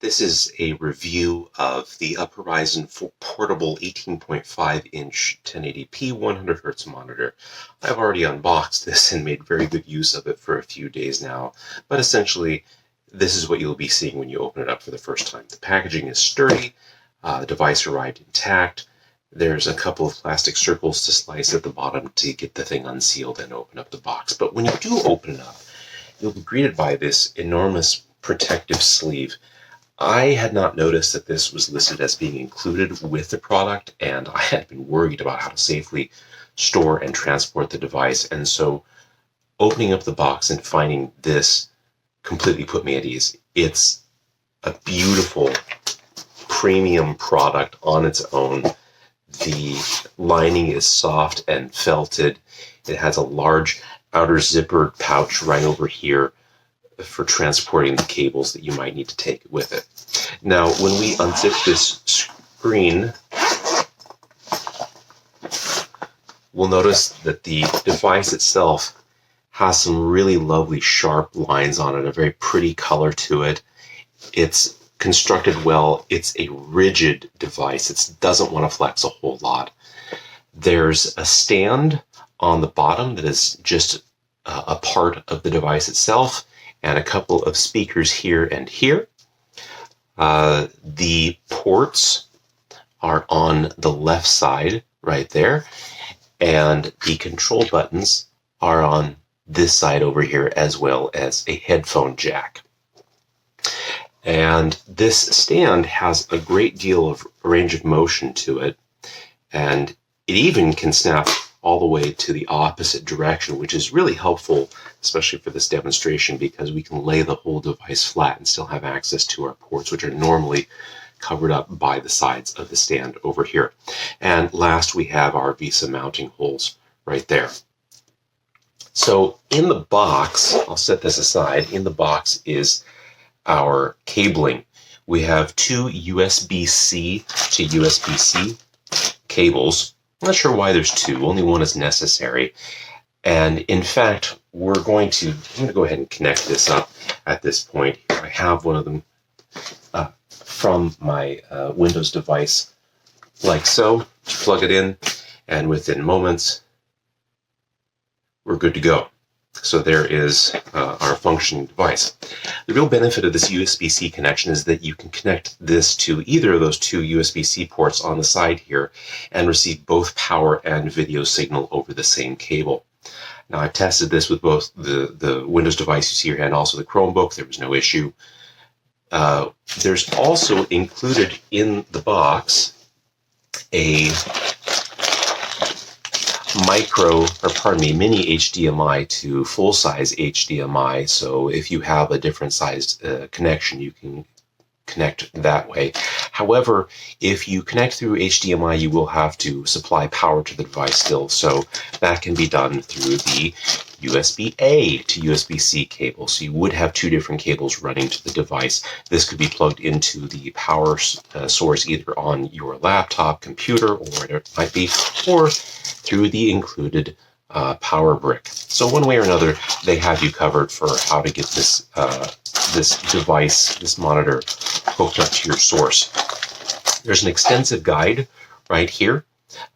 This is a review of the Upperizon portable 18.5-inch 1080p 100 Hz monitor. I've already unboxed this and made very good use of it for a few days now, but essentially this is what you'll be seeing when you open it up for the first time. The packaging is sturdy, the device arrived intact. There's a couple of plastic circles to slice at the bottom to get the thing unsealed and open up the box. But when you do open it up, you'll be greeted by this enormous protective sleeve. I had not noticed that this was listed as being included with the product, and I had been worried about how to safely store and transport the device. And so opening up the box and finding this completely put me at ease. It's a beautiful premium product on its own. The lining is soft and felted. It has a large outer zippered pouch right over here for transporting the cables that you might need to take with it. Now, when we unzip this screen, we'll notice that the device itself has some really lovely sharp lines on it, a very pretty color to it. It's constructed well. It's a rigid device. It doesn't want to flex a whole lot. There's a stand on the bottom that is just a part of the device itself, and a couple of speakers here and here. The ports are on the left side right there, and the control buttons are on this side over here, as well as a headphone jack. And this stand has a great deal of range of motion to it, and it even can snap all the way to the opposite direction, which is really helpful, especially for this demonstration, because we can lay the whole device flat and still have access to our ports, which are normally covered up by the sides of the stand over here. And last, we have our VESA mounting holes right there. So in the box, I'll set this aside, in the box is our cabling. We have two USB-C to USB-C cables. I'm not sure why there's two, only one is necessary. And in fact, I'm going to go ahead and connect this up at this point. Here I have one of them from my Windows device, like so. Just plug it in, and within moments, we're good to go. So there is our functioning device. The real benefit of this USB-C connection is that you can connect this to either of those two USB-C ports on the side here and receive both power and video signal over the same cable. Now, I've tested this with both the Windows device you see here and also the Chromebook. There was no issue. There's also included in the box a mini HDMI to full-size HDMI. So if you have a different sized connection, you can connect that way. However, if you connect through HDMI, you will have to supply power to the device still. So that can be done through the USB-A to USB-C cable. So you would have two different cables running to the device. This could be plugged into the power source either on your laptop, computer, or whatever it might be, or through the included power brick. So one way or another, they have you covered for how to get this this device, this monitor, hooked up to your source. There's an extensive guide right here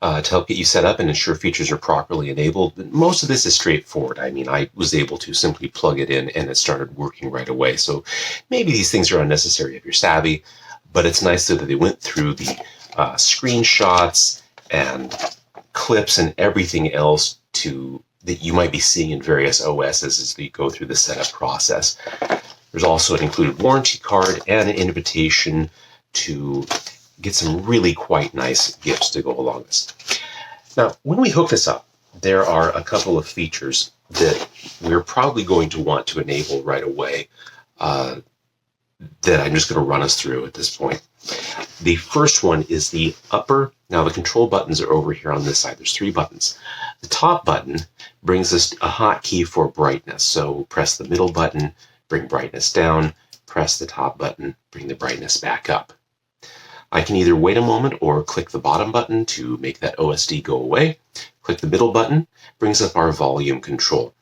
to help get you set up and ensure features are properly enabled. But most of this is straightforward. I mean, I was able to simply plug it in and it started working right away. So maybe these things are unnecessary if you're savvy, but it's nice that they went through the screenshots and clips and everything else that you might be seeing in various OSs as you go through the setup process. There's also an included warranty card and an invitation to get some really quite nice gifts to go along with this. Now, when we hook this up, there are a couple of features that we're probably going to want to enable right away that I'm just going to run us through at this point. The first one is the upper. Now, the control buttons are over here on this side. There's three buttons. The top button brings us a hotkey for brightness. So press the middle button, bring brightness down, press the top button, bring the brightness back up. I can either wait a moment or click the bottom button to make that OSD go away. Click the middle button, brings up our volume control.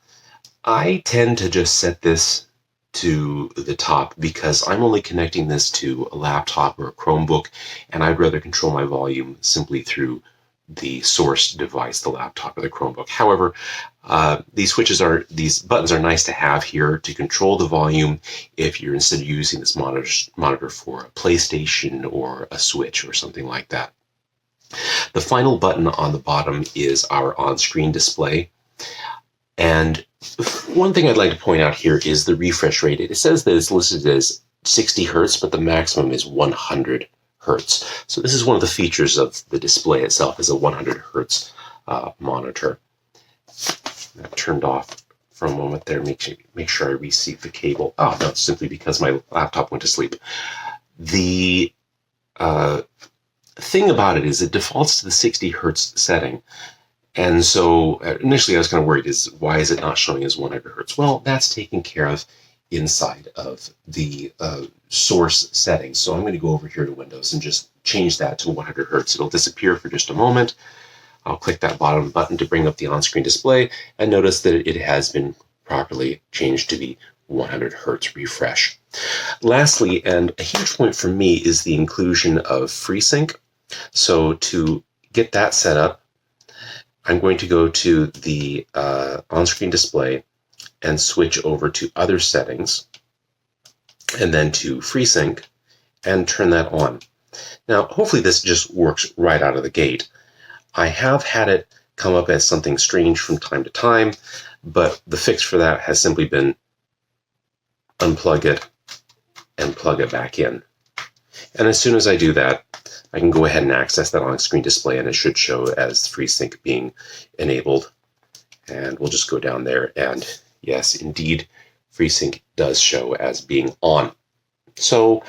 I tend to just set this to the top because I'm only connecting this to a laptop or a Chromebook, and I'd rather control my volume simply through the source device, the laptop or the Chromebook. However, these buttons are nice to have here to control the volume if you're instead of using this monitor for a PlayStation or a Switch or something like that. The final button on the bottom is our on-screen display. And one thing I'd like to point out here is the refresh rate. It says that it's listed as 60 hertz, but the maximum is 100 hertz. So this is one of the features of the display itself, is a 100 hertz monitor. That turned off for a moment there. Make sure I reseat the cable. Oh, no, it's simply because my laptop went to sleep. The thing about it is it defaults to the 60 hertz setting. And so initially I was kind of worried, why is it not showing as 100 hertz? Well, that's taken care of inside of the source settings. So I'm going to go over here to Windows and just change that to 100 hertz. It'll disappear for just a moment. I'll click that bottom button to bring up the on-screen display and notice that it has been properly changed to be 100 hertz refresh. Lastly, and a huge point for me, is the inclusion of FreeSync. So to get that set up, I'm going to go to the on-screen display and switch over to other settings and then to FreeSync and turn that on. Now, hopefully this just works right out of the gate. I have had it come up as something strange from time to time, but the fix for that has simply been unplug it and plug it back in. And as soon as I do that, I can go ahead and access that on-screen display, and it should show as FreeSync being enabled. And we'll just go down there, and yes, indeed, FreeSync does show as being on. So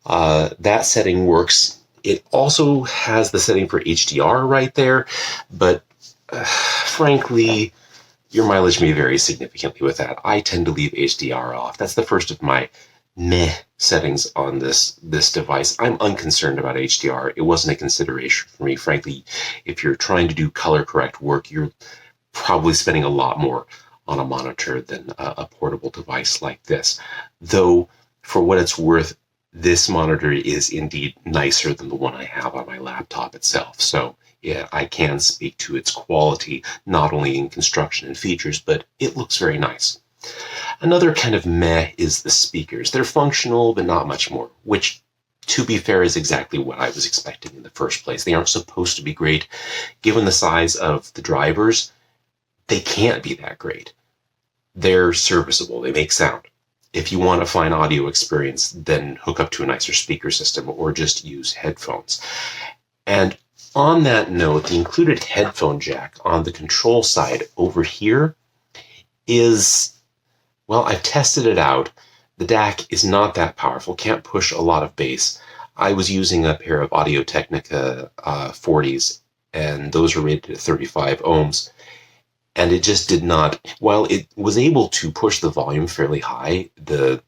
that setting works. It also has the setting for HDR right there, but frankly, your mileage may vary significantly with that. I tend to leave HDR off. That's the first of my meh settings on this device. I'm unconcerned about HDR. It wasn't a consideration for me. Frankly, if you're trying to do color correct work, you're probably spending a lot more on a monitor than a portable device like this. Though, for what it's worth, this monitor is indeed nicer than the one I have on my laptop itself. So yeah, I can speak to its quality, not only in construction and features, but it looks very nice. Another kind of meh is the speakers. They're functional, but not much more, which, to be fair, is exactly what I was expecting in the first place. They aren't supposed to be great. Given the size of the drivers, they can't be that great. They're serviceable. They make sound. If you want a fine audio experience, then hook up to a nicer speaker system or just use headphones. And on that note, the included headphone jack on the control side over here is, well, I've tested it out. The DAC is not that powerful, can't push a lot of bass. I was using a pair of Audio-Technica 40s, and those are rated at 35 ohms. And it just did not, while it was able to push the volume fairly high, the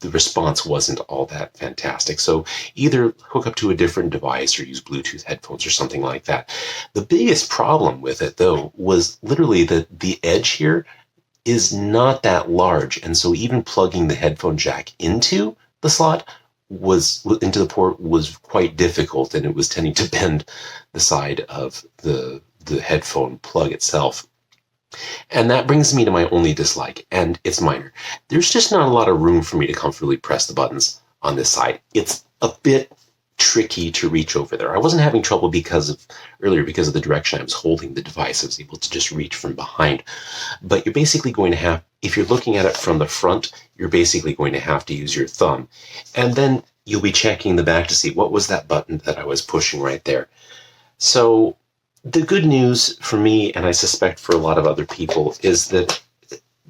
response wasn't all that fantastic. So either hook up to a different device or use Bluetooth headphones or something like that. The biggest problem with it, though, was literally that the edge here is not that large. And so even plugging the headphone jack into the slot into the port was quite difficult, and it was tending to bend the side of the headphone plug itself. And that brings me to my only dislike, and it's minor. There's just not a lot of room for me to comfortably press the buttons on this side. It's a bit tricky to reach over there. I wasn't having trouble because of the direction I was holding the device. I was able to just reach from behind. But you're basically going to have, if you're looking at it from the front, you're basically going to have to use your thumb. And then you'll be checking the back to see what was that button that I was pushing right there. So the good news for me, and I suspect for a lot of other people, is that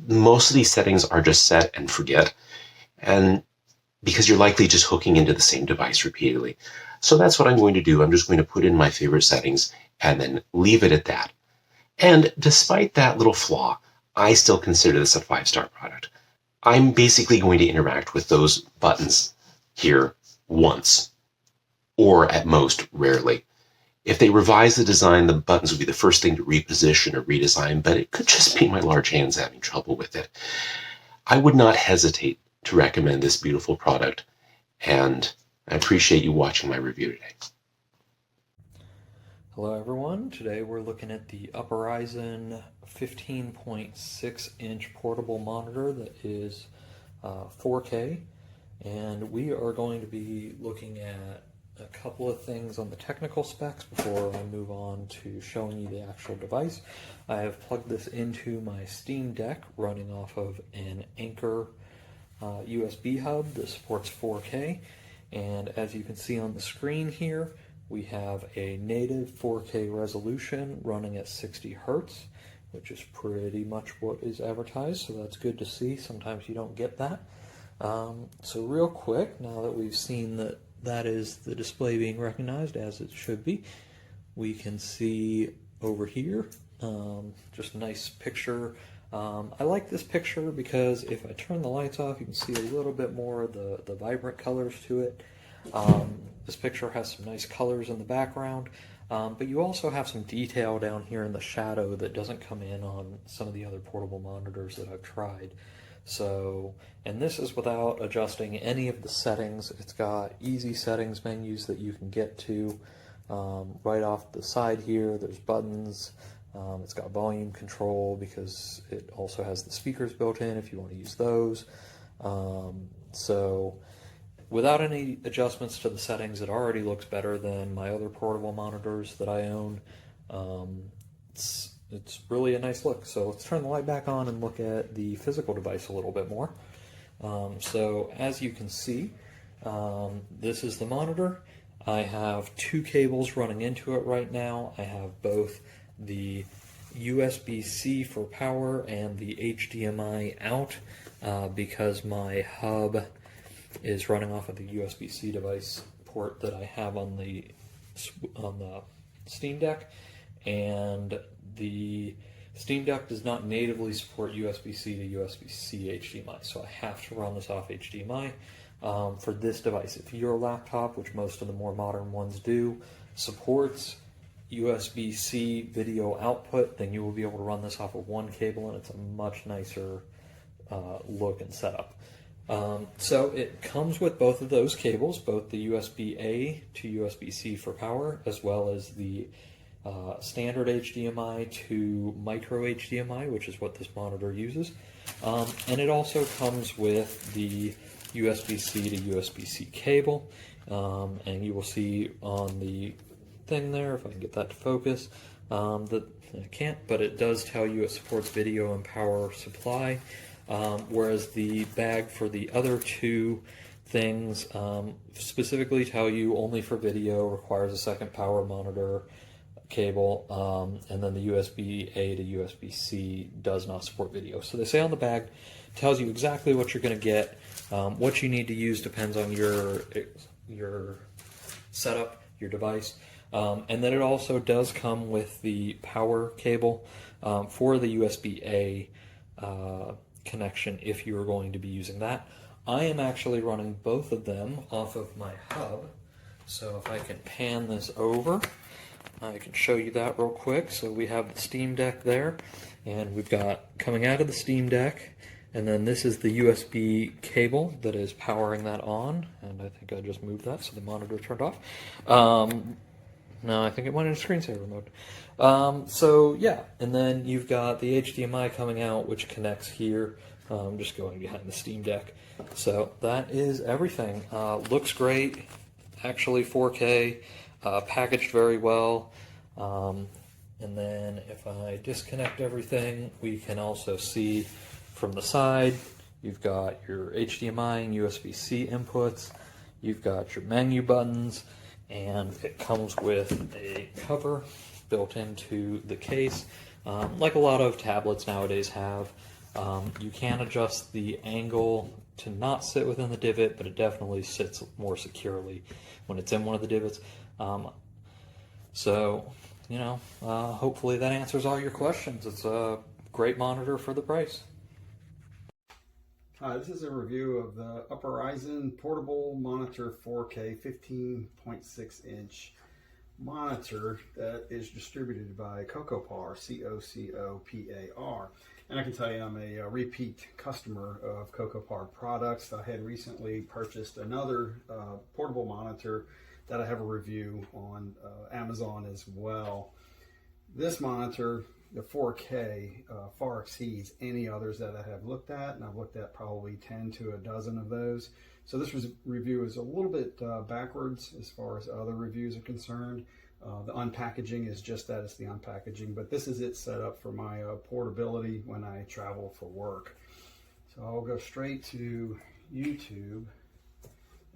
most of these settings are just set and forget, and because you're likely just hooking into the same device repeatedly. So that's what I'm going to do. I'm just going to put in my favorite settings and then leave it at that. And despite that little flaw, I still consider this a 5-star product. I'm basically going to interact with those buttons here once, or at most rarely. If they revise the design, the buttons would be the first thing to reposition or redesign, but it could just be my large hands having trouble with it. I would not hesitate to recommend this beautiful product, and I appreciate you watching my review today. Hello everyone, today we're looking at the Upperizon 15.6 inch portable monitor that is 4K, and we are going to be looking at a couple of things on the technical specs before I move on to showing you the actual device. I have plugged this into my Steam Deck running off of an Anker USB hub that supports 4K, and as you can see on the screen here, we have a native 4K resolution running at 60 Hz, which is pretty much what is advertised, so that's good to see. Sometimes you don't get that. So real quick, now that we've seen that that is the display being recognized as it should be, we can see over here just a nice picture. I like this picture because if I turn the lights off, you can see a little bit more of the vibrant colors to it. This picture has some nice colors in the background, but you also have some detail down here in the shadow that doesn't come in on some of the other portable monitors that I've tried. So, and this is without adjusting any of the settings. It's got easy settings menus that you can get to right off the side here. There's buttons. It's got volume control because it also has the speakers built in if you want to use those. So without any adjustments to the settings, it already looks better than my other portable monitors that I own. It's really a nice look. So let's turn the light back on and look at the physical device a little bit more. So as you can see, this is the monitor. I have two cables running into it right now. I have both the USB-C for power and the HDMI out because my hub is running off of the USB-C device port that I have on the Steam Deck, and the Steam Deck does not natively support USB-C to USB-C HDMI, so I have to run this off HDMI for this device. If your laptop, which most of the more modern ones do, supports USB-C video output, then you will be able to run this off of one cable, and it's a much nicer look and setup. So it comes with both of those cables, both the USB-A to USB-C for power, as well as the standard HDMI to micro HDMI, which is what this monitor uses. And it also comes with the USB-C to USB-C cable, and you will see on the thing there, if I can get that to focus, that I can't, but it does tell you it supports video and power supply. Whereas the bag for the other two things specifically tell you only for video, requires a second power monitor cable, and then the USB-A to USB-C does not support video. So they say on the bag, tells you exactly what you're going to get. What you need to use depends on your setup, your device. And then it also does come with the power cable for the USB-A connection if you are going to be using that. I am actually running both of them off of my hub, so if I can pan this over, I can show you that real quick. So we have the Steam Deck there, and we've got coming out of the Steam Deck, and then this is the USB cable that is powering that on, and I think I just moved that so the monitor turned off. No, I think it went into screensaver mode. So yeah, and then you've got the HDMI coming out, which connects here. Just going behind the Steam Deck. So that is everything. Looks great, actually 4K, packaged very well. And then if I disconnect everything, we can also see from the side, you've got your HDMI and USB-C inputs, you've got your menu buttons, and it comes with a cover built into the case, like a lot of tablets nowadays have. You can adjust the angle to not sit within the divot, but it definitely sits more securely when it's in one of the divots. So, you know, hopefully that answers all your questions. It's a great monitor for the price. Hi, this is a review of the Upperizon Portable Monitor 4K 15.6 inch monitor that is distributed by Cocopar, C-O-C-O-P-A-R. And I can tell you I'm a repeat customer of CocoPar products. I had recently purchased another portable monitor that I have a review on Amazon as well. This monitor, the 4K, far exceeds any others that I have looked at, and I've looked at probably 10 to a dozen of those. So this review is a little bit backwards as far as other reviews are concerned. The unpackaging is just that, it's the unpackaging, but this is it set up for my portability when I travel for work. So I'll go straight to YouTube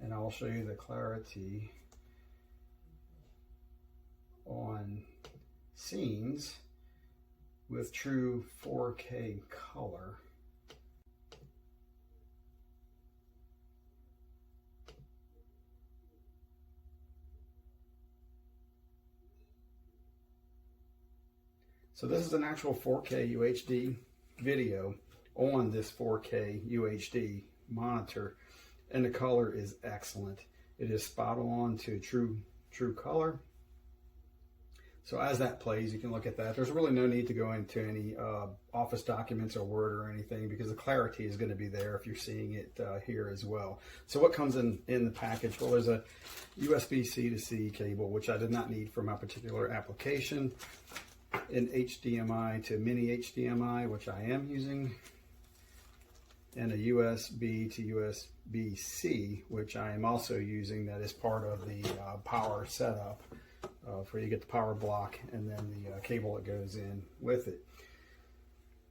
and I'll show you the clarity on scenes with true 4K color. So this is an actual 4K UHD video on this 4K UHD monitor, and the color is excellent. It is spot on to true color. So as that plays, you can look at that. There's really no need to go into any Office documents or Word or anything, because the clarity is going to be there if you're seeing it here as well. So what comes in the package? Well, there's a USB-C to C cable, which I did not need for my particular application. An HDMI to mini HDMI, which I am using, and a USB to USB-C, which I am also using. That is part of the power setup, where you get the power block and then the cable that goes in with it.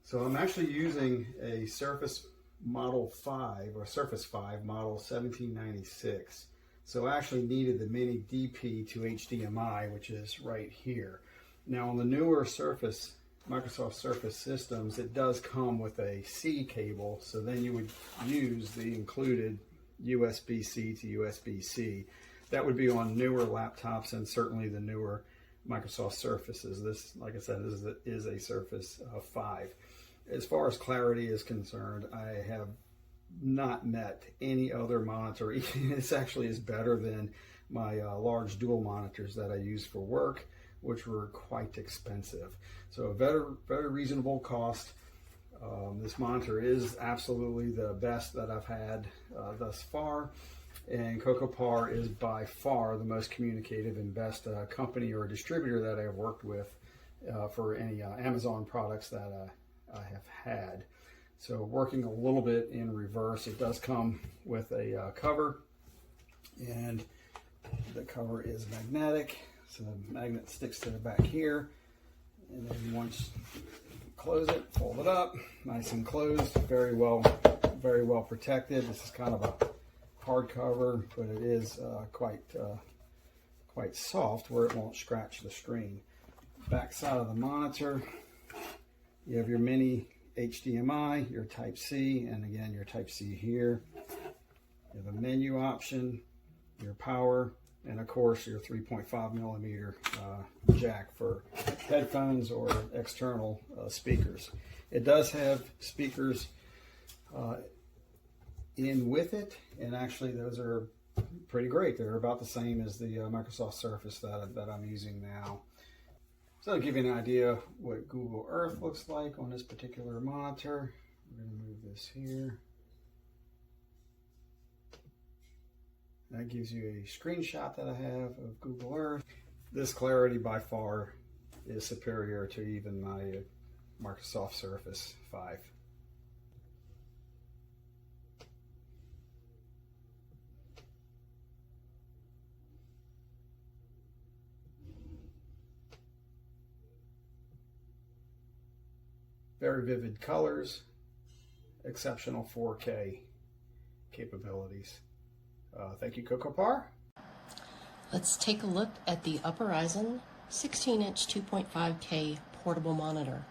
So I'm actually using a Surface Model 5 or Surface 5 Model 1796. So I actually needed the mini DP to HDMI, which is right here. Now on the newer Surface, Microsoft Surface systems, it does come with a C cable, so then you would use the included USB-C to USB-C. That would be on newer laptops and certainly the newer Microsoft Surfaces. This, like I said, is a Surface 5. As far as clarity is concerned, I have not met any other monitor. This actually is better than my large dual monitors that I use for work, which were quite expensive. So a very reasonable cost. This monitor is absolutely the best that I've had thus far, and CocoPar is by far the most communicative and best company or distributor that I have worked with for any Amazon products that I have had. So working a little bit in reverse, it does come with a cover, and the cover is magnetic. So the magnet sticks to the back here, and then once you close it, fold it up, nice and closed, very well protected. This is kind of a hard cover, but it is quite soft where it won't scratch the screen. Back side of the monitor, you have your mini HDMI, your Type C, and again your Type C here. You have a menu option, your power, and of course your 3.5 millimeter jack for headphones or external speakers. It does have speakers in with it, and actually those are pretty great. They're about the same as the Microsoft Surface that I'm using now. So to give you an idea what Google Earth looks like on this particular monitor, we're going to move this here. That gives you a screenshot that I have of Google Earth. This clarity by far is superior to even my Microsoft Surface 5. Very vivid colors, exceptional 4K capabilities. Thank you, CocoPar. Let's take a look at the Upperizon 16-inch 2.5K portable monitor.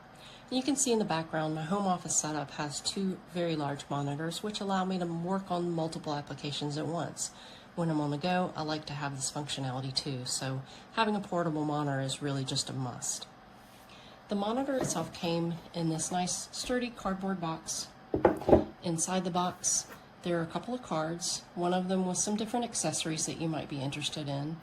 And you can see in the background my home office setup has two very large monitors which allow me to work on multiple applications at once. When I'm on the go, I like to have this functionality too, so having a portable monitor is really just a must. The monitor itself came in this nice sturdy cardboard box. Inside the box there are a couple of cards, one of them with some different accessories that you might be interested in.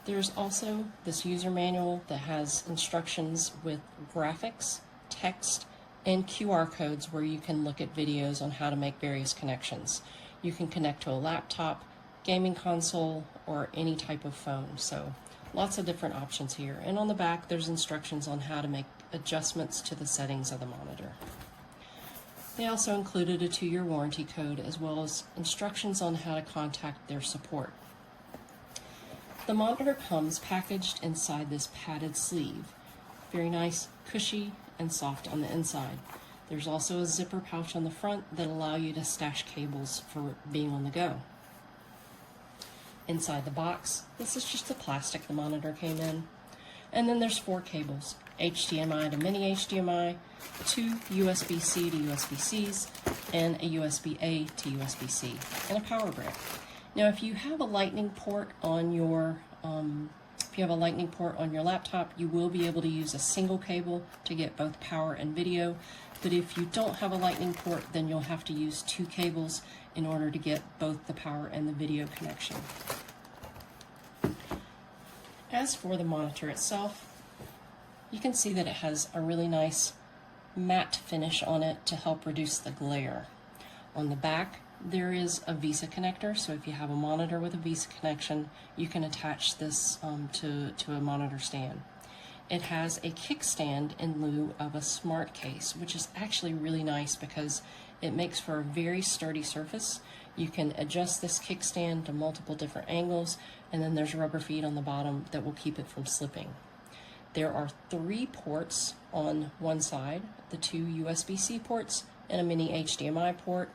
There's also this user manual that has instructions with graphics, text, and QR codes where you can look at videos on how to make various connections. You can connect to a laptop, gaming console, or any type of phone. So lots of different options here. And on the back, there's instructions on how to make adjustments to the settings of the monitor. They also included a 2-year warranty code as well as instructions on how to contact their support. The monitor comes packaged inside this padded sleeve. Very nice, cushy, and soft on the inside. There's also a zipper pouch on the front that allow you to stash cables for being on the go. Inside the box, this is just the plastic the monitor came in. And then there's 4 cables, HDMI to mini HDMI, 2 USB-C to USB-Cs, and a USB-A to USB-C, and a power brick. Now, if you have a lightning port on your laptop, you will be able to use a single cable to get both power and video. But if you don't have a lightning port, then you'll have to use 2 cables in order to get both the power and the video connection. As for the monitor itself, you can see that it has a really nice matte finish on it to help reduce the glare. On the back, there is a VESA connector, so if you have a monitor with a VESA connection, you can attach this to a monitor stand. It has a kickstand in lieu of a smart case, which is actually really nice because it makes for a very sturdy surface. You can adjust this kickstand to multiple different angles, and then there's rubber feet on the bottom that will keep it from slipping. There are 3 ports on one side, the 2 USB-C ports and a mini HDMI port.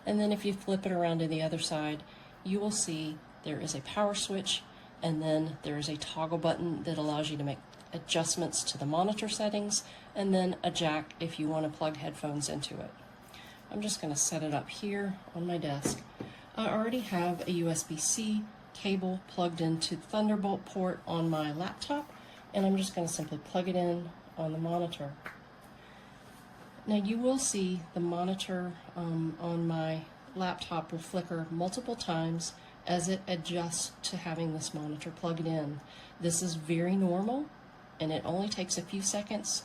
And then if you flip it around to the other side, you will see there is a power switch, and then there is a toggle button that allows you to make adjustments to the monitor settings, and then a jack if you want to plug headphones into it. I'm just going to set it up here on my desk. I already have a USB-C cable plugged into the Thunderbolt port on my laptop, and I'm just going to simply plug it in on the monitor. Now you will see the monitor on my laptop will flicker multiple times as it adjusts to having this monitor plugged in. This is very normal, and it only takes a few seconds,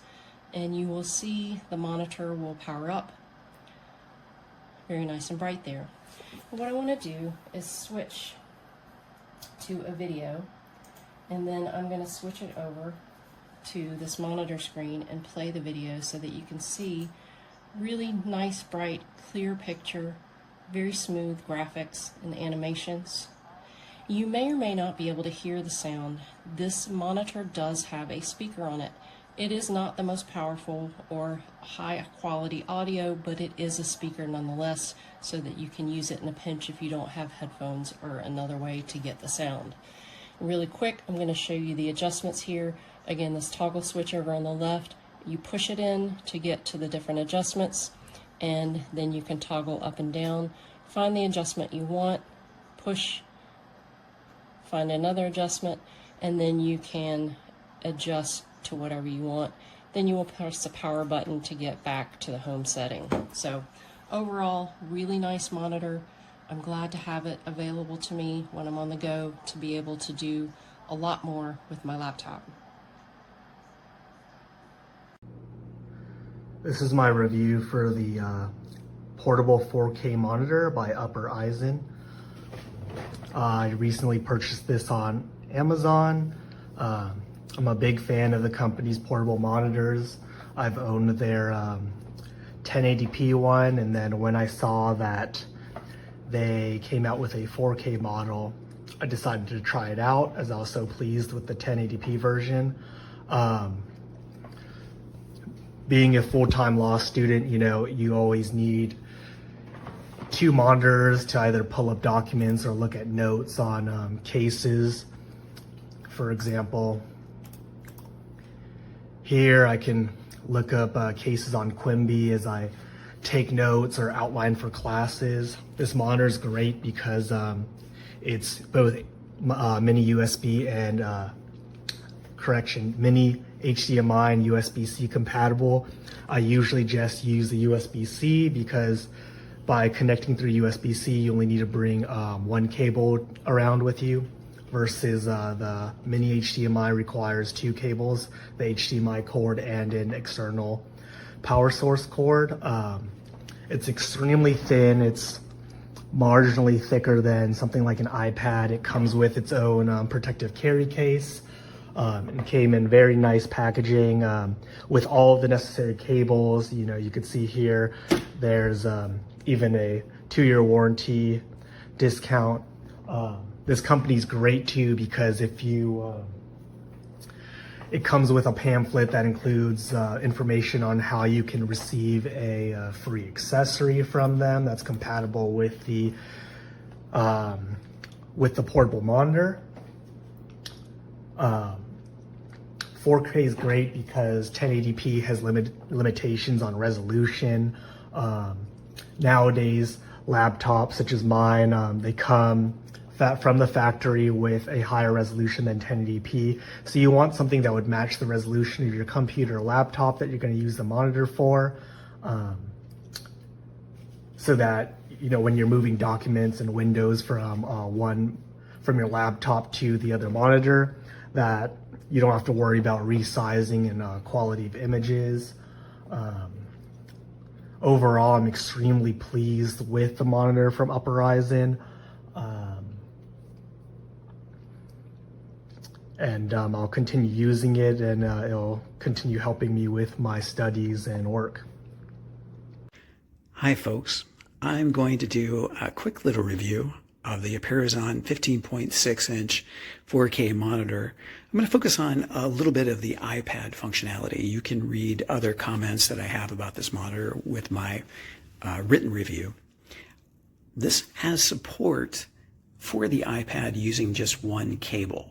and you will see the monitor will power up. Very nice and bright there. And what I want to do is switch to a video, and then I'm going to switch it over to this monitor screen and play the video so that you can see really nice, bright, clear picture, very smooth graphics and animations. You may or may not be able to hear the sound. This monitor does have a speaker on it. It is not the most powerful or high quality audio, but it is a speaker nonetheless, so that you can use it in a pinch if you don't have headphones or another way to get the sound. Really quick, I'm going to show you the adjustments here. Again, this toggle switch over on the left, you push it in to get to the different adjustments, and then you can toggle up and down. Find the adjustment you want, push, find another adjustment, and then you can adjust to whatever you want. Then you will press the power button to get back to the home setting. So overall, really nice monitor. I'm glad to have it available to me when I'm on the go to be able to do a lot more with my laptop. This is my review for the portable 4K monitor by Upperizon. I recently purchased this on Amazon. I'm a big fan of the company's portable monitors. I've owned their 1080p one, and then when I saw that they came out with a 4K model, I decided to try it out as I was so pleased with the 1080p version. Being a full-time law student, you know, you always need 2 monitors to either pull up documents or look at notes on cases. For example, here I can look up cases on Quimby as I take notes or outline for classes. This monitor is great because it's both mini USB and mini HDMI and USB-C compatible. I usually just use the USB-C because by connecting through USB-C, you only need to bring 1 cable around with you, versus the mini HDMI requires 2 cables, the HDMI cord and an external power source cord. It's extremely thin. It's marginally thicker than something like an iPad. It comes with its own protective carry case. It came in very nice packaging with all of the necessary cables. You know, you could see here, there's even a 2-year warranty discount. This company's great too, because if you, it comes with a pamphlet that includes information on how you can receive a free accessory from them that's compatible with the portable monitor. 4K is great because 1080p has limitations on resolution. Nowadays, laptops such as mine, they come from the factory with a higher resolution than 1080p. So you want something that would match the resolution of your computer or laptop that you're going to use the monitor for, so that, you know, when you're moving documents and windows from your laptop to the other monitor, that you don't have to worry about resizing and quality of images. Overall, I'm extremely pleased with the monitor from Upperizon. And I'll continue using it, and it'll continue helping me with my studies and work. Hi folks, I'm going to do a quick little review of the Upperizon 15.6-inch 4K monitor. I'm going to focus on a little bit of the iPad functionality. You can read other comments that I have about this monitor with my written review. This has support for the iPad using just one cable,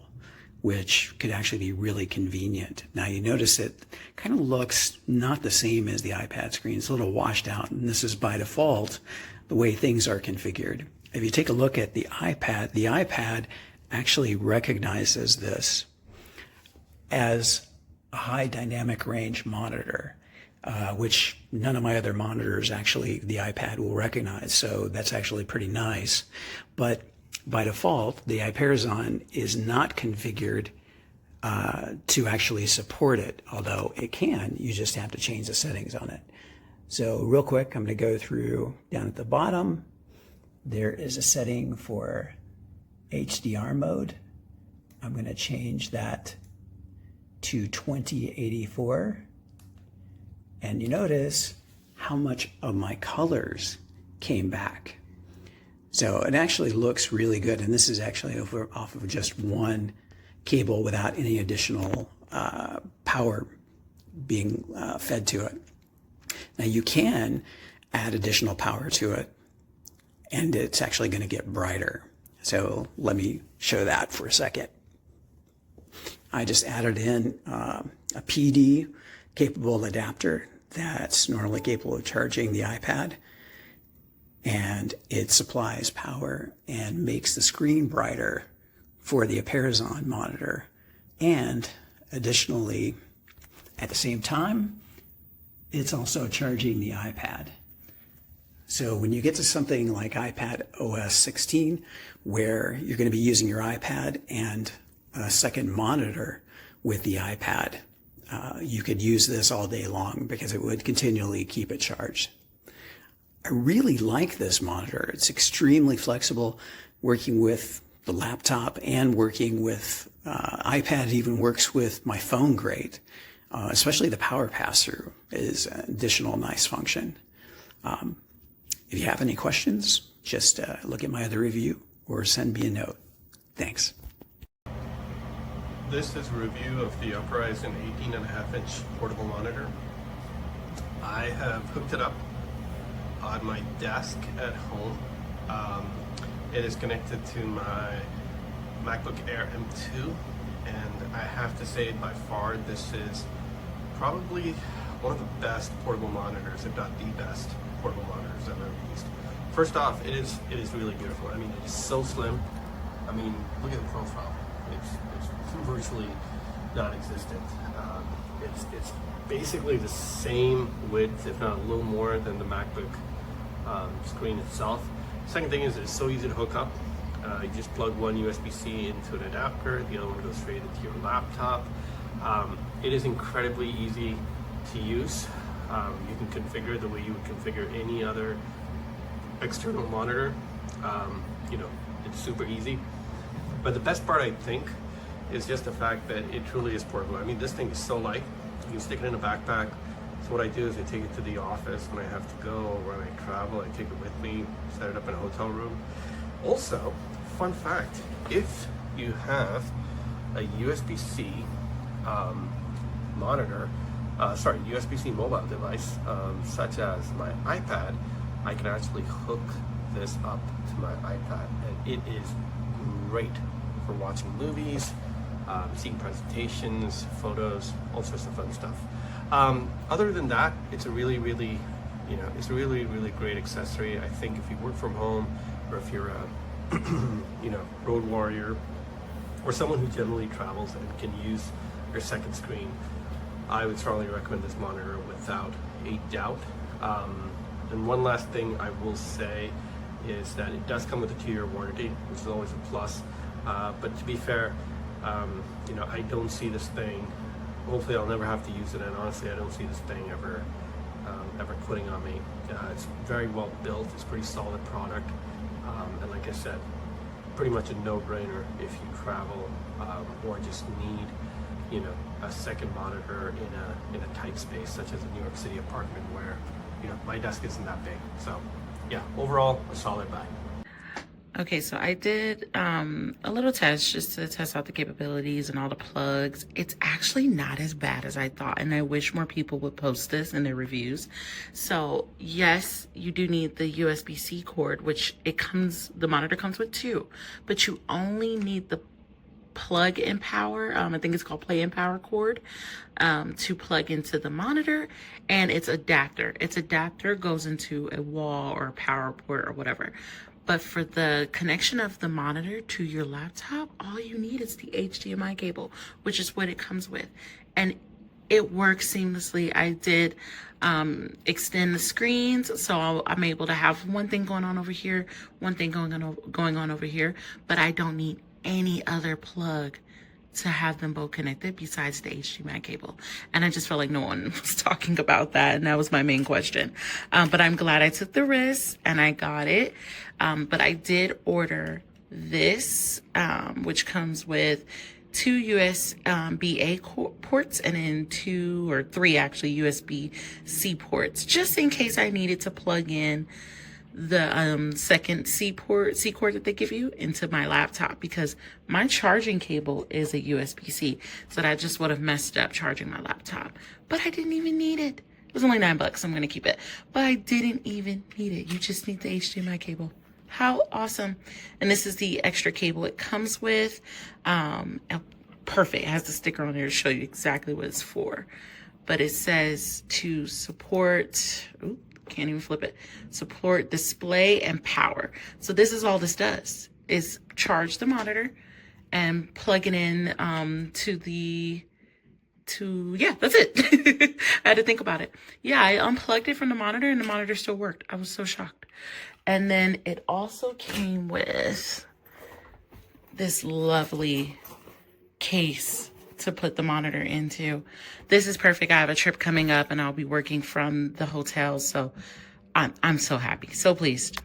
which could actually be really convenient. Now you notice it kind of looks not the same as the iPad screen. It's a little washed out, and this is by default the way things are configured. If you take a look at the iPad actually recognizes this as a high dynamic range monitor, which none of my other monitors actually the iPad will recognize. So that's actually pretty nice. But by default, the Upperizon is not configured to actually support it, although it can. You just have to change the settings on it. So real quick, I'm going to go through down at the bottom. There is a setting for HDR mode. I'm going to change that to 2084. And you notice how much of my colors came back. So it actually looks really good. And this is actually off of just one cable without any additional power being fed to it. Now you can add additional power to it, and it's actually going to get brighter. So let me show that for a second. I just added in a PD capable adapter that's normally capable of charging the iPad, and it supplies power and makes the screen brighter for the Upperizon monitor. And additionally, at the same time, it's also charging the iPad. So when you get to something like iPad OS 16, where you're going to be using your iPad and a second monitor with the iPad, you could use this all day long because it would continually keep it charged. I really like this monitor. It's extremely flexible, working with the laptop and working with iPad. It even works with my phone great, especially the power pass-through is an additional nice function. If you have any questions, just look at my other review or send me a note. Thanks. This is a review of the Upperizon 18.5-inch portable monitor. I have hooked it up on my desk at home. It is connected to my MacBook Air M2, and I have to say by far this is probably one of the best portable monitors, if not the best portable monitors I've ever used. First off, it is really beautiful. I mean, it is so slim. I mean, look at the profile. It's virtually non-existent. It's basically the same width, if not a little more, than the MacBook screen itself. Second thing is it's so easy to hook up. You just plug one USB-C into an adapter, the other one goes straight into your laptop. It is incredibly easy to use. You can configure it the way you would configure any other external monitor. You know, it's super easy. But the best part, I think, is just the fact that it truly is portable. I mean, this thing is so light. You can stick it in a backpack. So what I do is I take it to the office when I have to go, or when I travel, I take it with me, set it up in a hotel room. Also, fun fact, if you have a USB-C monitor, USB-C mobile device, such as my iPad, I can actually hook this up to my iPad, and it is great for watching movies, seeing presentations, photos, all sorts of fun stuff. Other than that, it's a really, really, it's a really, really great accessory. I think if you work from home, or if you're a, road warrior, or someone who generally travels and can use your second screen, I would strongly recommend this monitor without a doubt. And one last thing I will say is that it does come with a 2-year warranty, which is always a plus. But to be fair, I don't see this thing, hopefully I'll never have to use it, and honestly I don't see this thing ever quitting on me. It's very well built, it's a pretty solid product, and like I said, pretty much a no-brainer if you travel or just need a second monitor in a tight space such as a New York City apartment where my desk isn't that big. So yeah, overall a solid buy. Okay, so I did a little test just to test out the capabilities and all the plugs. It's actually not as bad as I thought, and I wish more people would post this in their reviews. So yes, you do need the USB-C cord, which the monitor comes with 2, but you only need the plug and power, I think it's called play and power cord, to plug into the monitor, and its adapter goes into a wall or a power port or whatever. But for the connection of the monitor to your laptop, all you need is the HDMI cable, which is what it comes with, and it works seamlessly. I did extend the screens, so I'm able to have one thing going on over here, one thing going on over here, but I don't need any other plug to have them both connected besides the HDMI cable. And I just felt like no one was talking about that, and that was my main question. But I'm glad I took the risk and I got it. But I did order this, which comes with 2 USB-A ports and then 2 or 3 actually USB-C ports, just in case I needed to plug in the second C cord that they give you into my laptop, because my charging cable is a USB-C, so that I just would have messed up charging my laptop. But I didn't even need it. It was only $9, I'm gonna keep it. But I didn't even need it. You just need the HDMI cable. How awesome. And this is the extra cable it comes with. Perfect. It has the sticker on there to show you exactly what it's for. But it says to support, can't even flip it, support display and power. So this is all this does, is charge the monitor and plug it in yeah, that's it. I had to think about it. Yeah, I unplugged it from the monitor and the monitor still worked. I was so shocked. And then it also came with this lovely case to put the monitor into. This is perfect. I have a trip coming up and I'll be working from the hotel, so I'm so happy, so pleased.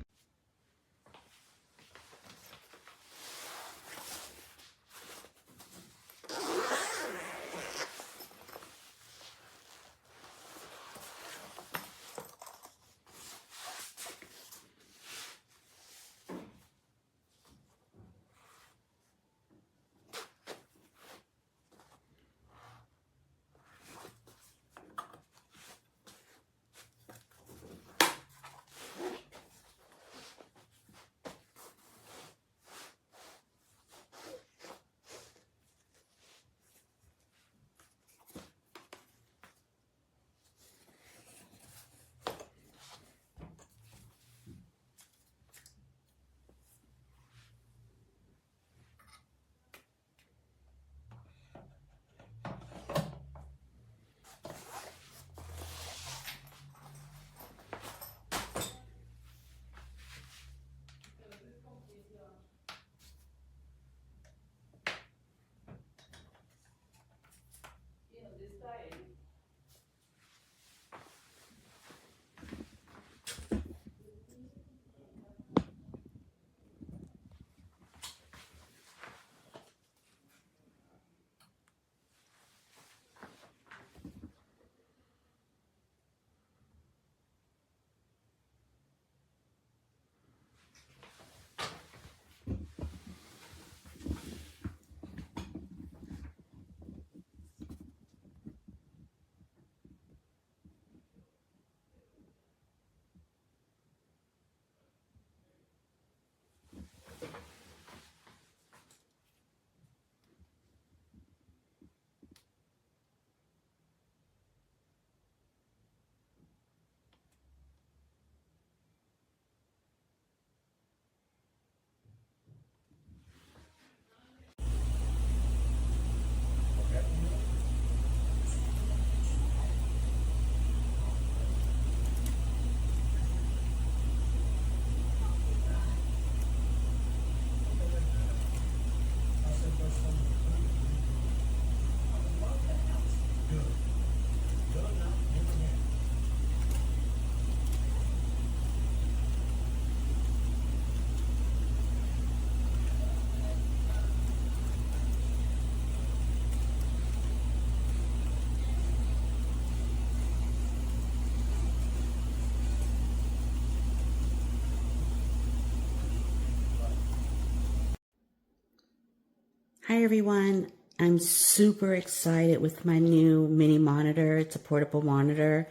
Hi everyone, I'm super excited with my new mini monitor. It's a portable monitor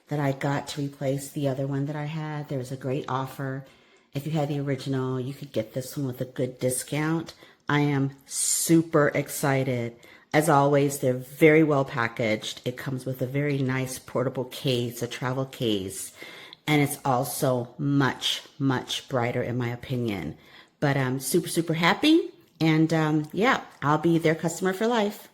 that I got to replace the other one that I had. There was a great offer. If you had the original, you could get this one with a good discount. I am super excited. As always, they're very well packaged. It comes with a very nice portable case, a travel case, and it's also much, much brighter in my opinion. But I'm super, super happy. And yeah, I'll be their customer for life.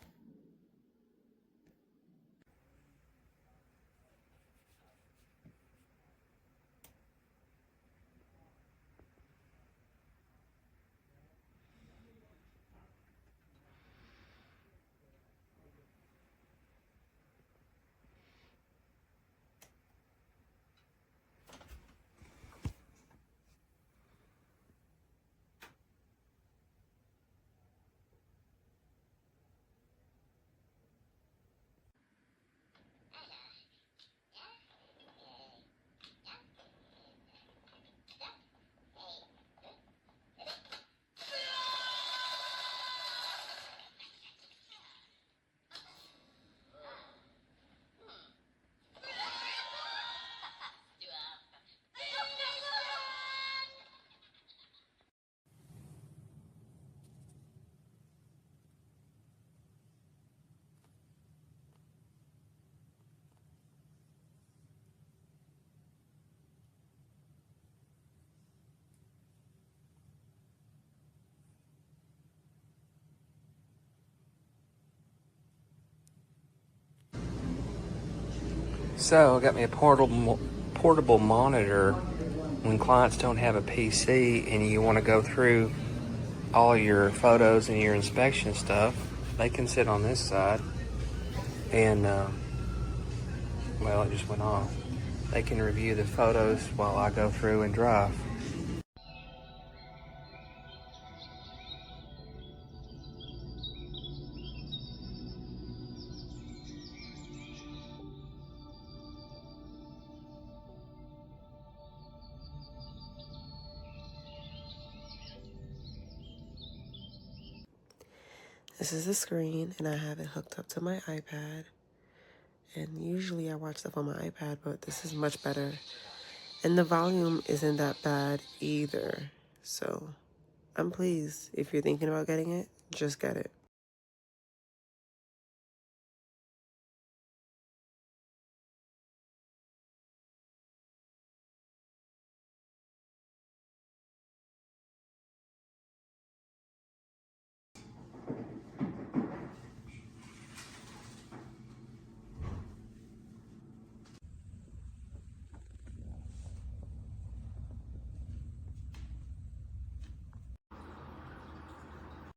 So I got me a portable monitor. When clients don't have a PC and you want to go through all your photos and your inspection stuff, they can sit on this side and well, it just went off. They can review the photos while I go through and drive. This is the screen, and I have it hooked up to my iPad. And usually I watch stuff on my iPad, but this is much better. And the volume isn't that bad either. So I'm pleased. If you're thinking about getting it, just get it.